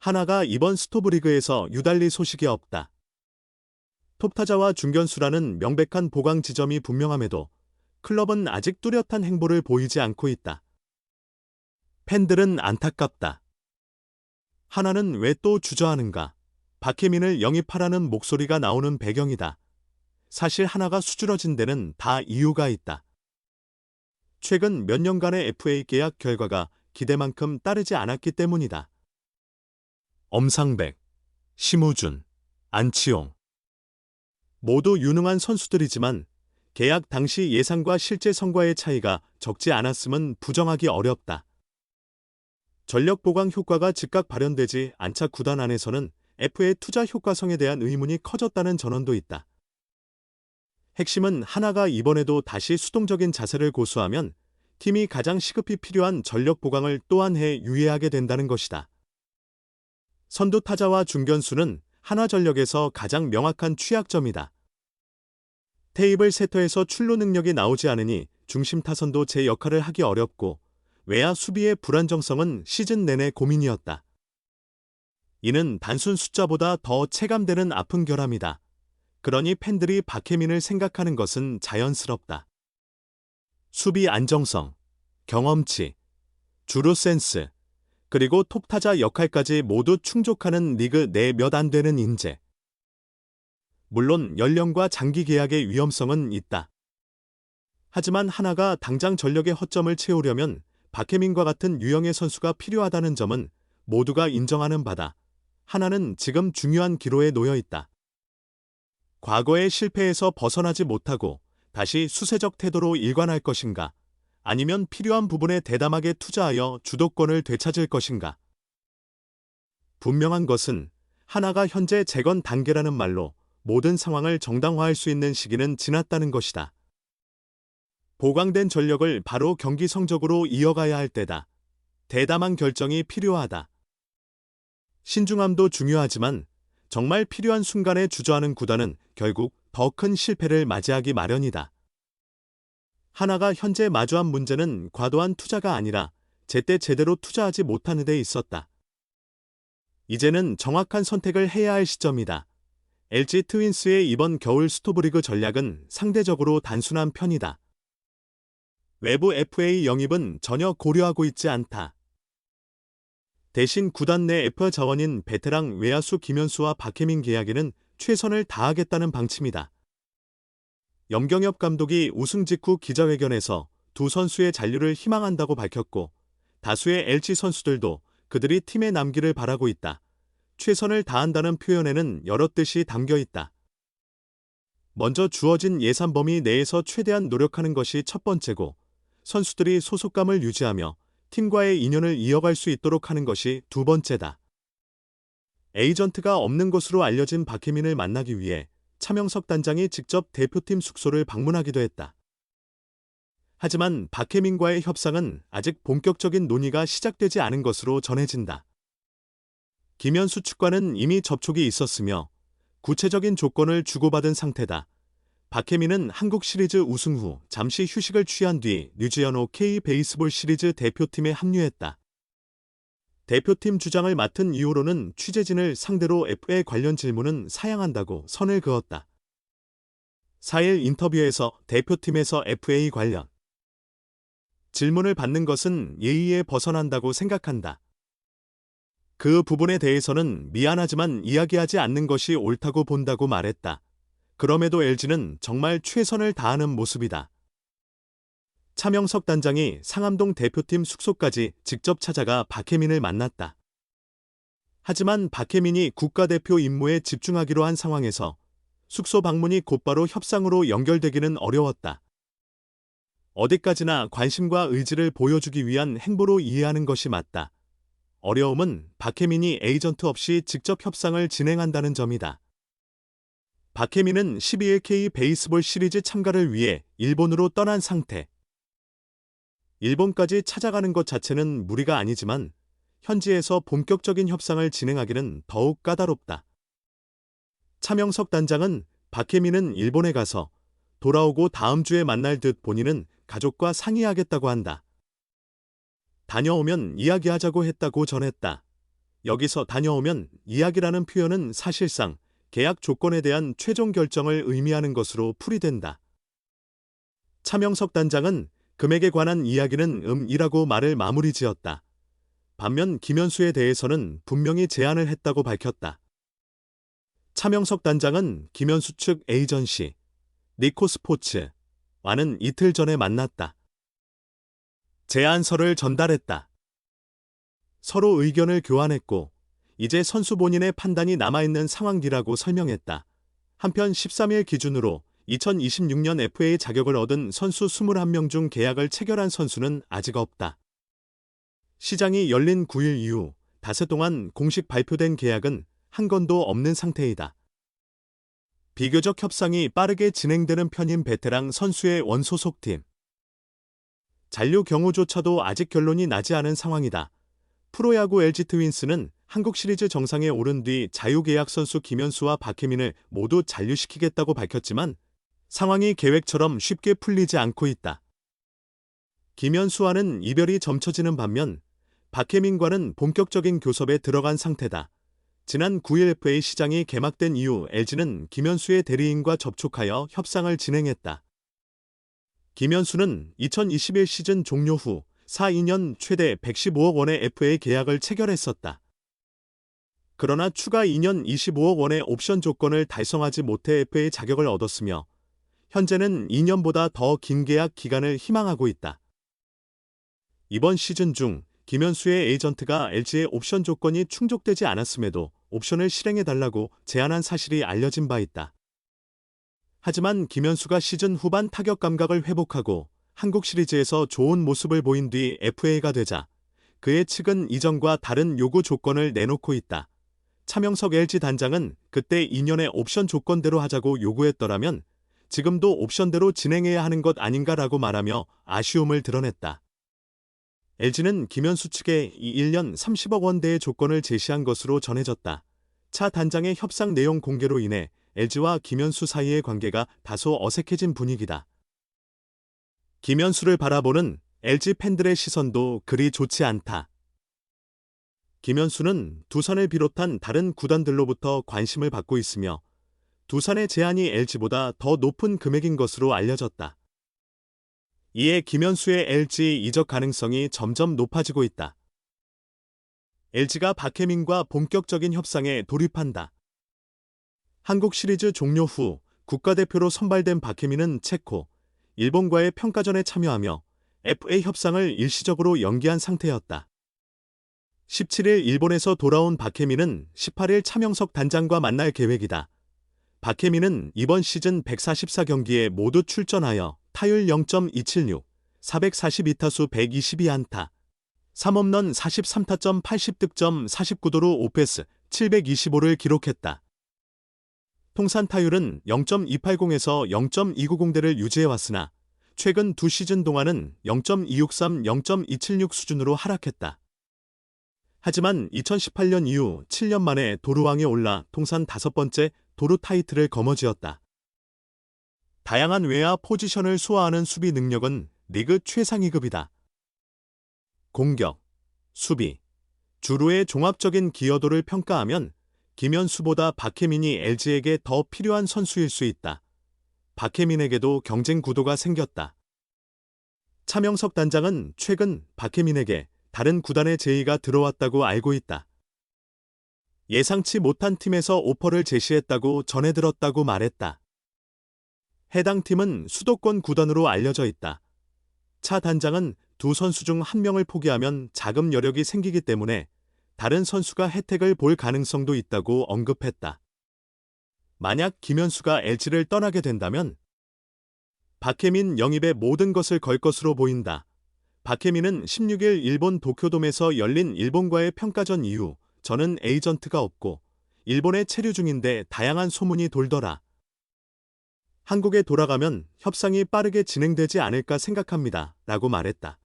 하나가 이번 스토브리그에서 유달리 소식이 없다. 톱타자와 중견수라는 명백한 보강 지점이 분명함에도 클럽은 아직 뚜렷한 행보를 보이지 않고 있다. 팬들은 안타깝다. 하나는 왜 또 주저하는가? 박혜민을 영입하라는 목소리가 나오는 배경이다. 사실 하나가 수주러진 데는 다 이유가 있다. 최근 몇 년간의 FA 계약 결과가 기대만큼 따르지 않았기 때문이다. 엄상백, 심우준, 안치홍. 모두 유능한 선수들이지만 계약 당시 예상과 실제 성과의 차이가 적지 않았음은 부정하기 어렵다. 전력 보강 효과가 즉각 발현되지 않자 구단 안에서는 FA 투자 효과성에 대한 의문이 커졌다는 전언도 있다. 핵심은 하나가 이번에도 다시 수동적인 자세를 고수하면 팀이 가장 시급히 필요한 전력 보강을 또한 해 유예하게 된다는 것이다. 선두 타자와 중견수는 하나전력에서 가장 명확한 취약점이다. 테이블 세터에서 출루 능력이 나오지 않으니 중심 타선도 제 역할을 하기 어렵고 외야 수비의 불안정성은 시즌 내내 고민이었다. 이는 단순 숫자보다 더 체감되는 아픈 결함이다. 그러니 팬들이 박혜민을 생각하는 것은 자연스럽다. 수비 안정성, 경험치, 주루 센스, 그리고 톱타자 역할까지 모두 충족하는 리그 내 몇 안 되는 인재. 물론 연령과 장기 계약의 위험성은 있다. 하지만 하나가 당장 전력의 허점을 채우려면 박혜민과 같은 유형의 선수가 필요하다는 점은 모두가 인정하는 바다. 하나는 지금 중요한 기로에 놓여 있다. 과거의 실패에서 벗어나지 못하고 다시 수세적 태도로 일관할 것인가? 아니면 필요한 부분에 대담하게 투자하여 주도권을 되찾을 것인가? 분명한 것은 하나가 현재 재건 단계라는 말로 모든 상황을 정당화할 수 있는 시기는 지났다는 것이다. 보강된 전력을 바로 경기 성적으로 이어가야 할 때다. 대담한 결정이 필요하다. 신중함도 중요하지만 정말 필요한 순간에 주저하는 구단은 결국 더 큰 실패를 맞이하기 마련이다. 하나가 현재 마주한 문제는 과도한 투자가 아니라 제때 제대로 투자하지 못하는 데 있었다. 이제는 정확한 선택을 해야 할 시점이다. LG 트윈스의 이번 겨울 스토브리그 전략은 상대적으로 단순한 편이다. 외부 FA 영입은 전혀 고려하고 있지 않다. 대신 구단 내 F 자원인 베테랑 외야수 김현수와 박혜민 계약에는 최선을 다하겠다는 방침이다. 염경엽 감독이 우승 직후 기자회견에서 두 선수의 잔류를 희망한다고 밝혔고 다수의 LG 선수들도 그들이 팀에 남기를 바라고 있다. 최선을 다한다는 표현에는 여러 뜻이 담겨 있다. 먼저 주어진 예산 범위 내에서 최대한 노력하는 것이 첫 번째고 선수들이 소속감을 유지하며 팀과의 인연을 이어갈 수 있도록 하는 것이 두 번째다. 에이전트가 없는 것으로 알려진 박혜민을 만나기 위해 차명석 단장이 직접 대표팀 숙소를 방문하기도 했다. 하지만 박혜민과의 협상은 아직 본격적인 논의가 시작되지 않은 것으로 전해진다. 김현수 측과는 이미 접촉이 있었으며 구체적인 조건을 주고받은 상태다. 박혜민은 한국 시리즈 우승 후 잠시 휴식을 취한 뒤 류지연호 K-베이스볼 시리즈 대표팀에 합류했다. 대표팀 주장을 맡은 이후로는 취재진을 상대로 FA 관련 질문은 사양한다고 선을 그었다. 4일 인터뷰에서 대표팀에서 FA 관련 질문을 받는 것은 예의에 벗어난다고 생각한다. 그 부분에 대해서는 미안하지만 이야기하지 않는 것이 옳다고 본다고 말했다. 그럼에도 LG는 정말 최선을 다하는 모습이다. 차명석 단장이 상암동 대표팀 숙소까지 직접 찾아가 박혜민을 만났다. 하지만 박혜민이 국가대표 임무에 집중하기로 한 상황에서 숙소 방문이 곧바로 협상으로 연결되기는 어려웠다. 어디까지나 관심과 의지를 보여주기 위한 행보로 이해하는 것이 맞다. 어려움은 박혜민이 에이전트 없이 직접 협상을 진행한다는 점이다. 박혜민은 12일 K-베이스볼 시리즈 참가를 위해 일본으로 떠난 상태. 일본까지 찾아가는 것 자체는 무리가 아니지만 현지에서 본격적인 협상을 진행하기는 더욱 까다롭다. 차명석 단장은 박혜민은 일본에 가서 돌아오고 다음 주에 만날 듯 본인은 가족과 상의하겠다고 한다. 다녀오면 이야기하자고 했다고 전했다. 여기서 다녀오면 이야기라는 표현은 사실상 계약 조건에 대한 최종 결정을 의미하는 것으로 풀이된다. 차명석 단장은 금액에 관한 이야기는 이라고 말을 마무리 지었다. 반면 김현수에 대해서는 분명히 제안을 했다고 밝혔다. 차명석 단장은 김현수 측 에이전시 니코스포츠와는 이틀 전에 만났다. 제안서를 전달했다. 서로 의견을 교환했고 이제 선수 본인의 판단이 남아있는 상황이라고 설명했다. 한편 13일 기준으로 2026년 FA 자격을 얻은 선수 21명 중 계약을 체결한 선수는 아직 없다. 시장이 열린 9일 이후 닷새 동안 공식 발표된 계약은 한 건도 없는 상태이다. 비교적 협상이 빠르게 진행되는 편인 베테랑 선수의 원소속팀. 잔류 경우조차도 아직 결론이 나지 않은 상황이다. 프로야구 LG 트윈스는 한국 시리즈 정상에 오른 뒤 자유계약 선수 김현수와 박혜민을 모두 잔류시키겠다고 밝혔지만 상황이 계획처럼 쉽게 풀리지 않고 있다. 김현수와는 이별이 점쳐지는 반면 박혜민과는 본격적인 교섭에 들어간 상태다. 지난 9일 FA 시장이 개막된 이후 LG는 김현수의 대리인과 접촉하여 협상을 진행했다. 김현수는 2021 시즌 종료 후 4-2년 최대 115억 원의 FA 계약을 체결했었다. 그러나 추가 2년 25억 원의 옵션 조건을 달성하지 못해 FA 자격을 얻었으며 현재는 2년보다 더 긴 계약 기간을 희망하고 있다. 이번 시즌 중 김현수의 에이전트가 LG의 옵션 조건이 충족되지 않았음에도 옵션을 실행해달라고 제안한 사실이 알려진 바 있다. 하지만 김현수가 시즌 후반 타격 감각을 회복하고 한국 시리즈에서 좋은 모습을 보인 뒤 FA가 되자 그의 측은 이전과 다른 요구 조건을 내놓고 있다. 차명석 LG 단장은 그때 2년의 옵션 조건대로 하자고 요구했더라면 지금도 옵션대로 진행해야 하는 것 아닌가라고 말하며 아쉬움을 드러냈다. LG는 김현수 측에 1년 30억 원대의 조건을 제시한 것으로 전해졌다. 차 단장의 협상 내용 공개로 인해 LG와 김현수 사이의 관계가 다소 어색해진 분위기다. 김현수를 바라보는 LG 팬들의 시선도 그리 좋지 않다. 김현수는 두산을 비롯한 다른 구단들로부터 관심을 받고 있으며 두산의 제안이 LG보다 더 높은 금액인 것으로 알려졌다. 이에 김현수의 LG 이적 가능성이 점점 높아지고 있다. LG가 박혜민과 본격적인 협상에 돌입한다. 한국 시리즈 종료 후 국가대표로 선발된 박혜민은 체코, 일본과의 평가전에 참여하며 FA 협상을 일시적으로 연기한 상태였다. 17일 일본에서 돌아온 박혜민은 18일 차명석 단장과 만날 계획이다. 박혜민은 이번 시즌 144경기에 모두 출전하여 타율 0.276, 442타수 122안타, 3홈런 43타점 80득점 49도루 5패스 725를 기록했다. 통산 타율은 0.280에서 0.290대를 유지해왔으나 최근 두 시즌 동안은 0.263, 0.276 수준으로 하락했다. 하지만 2018년 이후 7년 만에 도루왕에 올라 통산 5번째 도루 타이틀을 거머쥐었다. 다양한 외야 포지션을 소화하는 수비 능력은 리그 최상위급이다. 공격, 수비, 주루의 종합적인 기여도를 평가하면 김현수보다 박혜민이 LG에게 더 필요한 선수일 수 있다. 박혜민에게도 경쟁 구도가 생겼다. 차명석 단장은 최근 박혜민에게 다른 구단의 제의가 들어왔다고 알고 있다. 예상치 못한 팀에서 오퍼를 제시했다고 전해들었다고 말했다. 해당 팀은 수도권 구단으로 알려져 있다. 차 단장은 두 선수 중 한 명을 포기하면 자금 여력이 생기기 때문에 다른 선수가 혜택을 볼 가능성도 있다고 언급했다. 만약 김현수가 LG를 떠나게 된다면 박혜민 영입에 모든 것을 걸 것으로 보인다. 박혜민은 16일 일본 도쿄돔에서 열린 일본과의 평가전 이후 저는 에이전트가 없고 일본에 체류 중인데 다양한 소문이 돌더라. 한국에 돌아가면 협상이 빠르게 진행되지 않을까 생각합니다. 라고 말했다.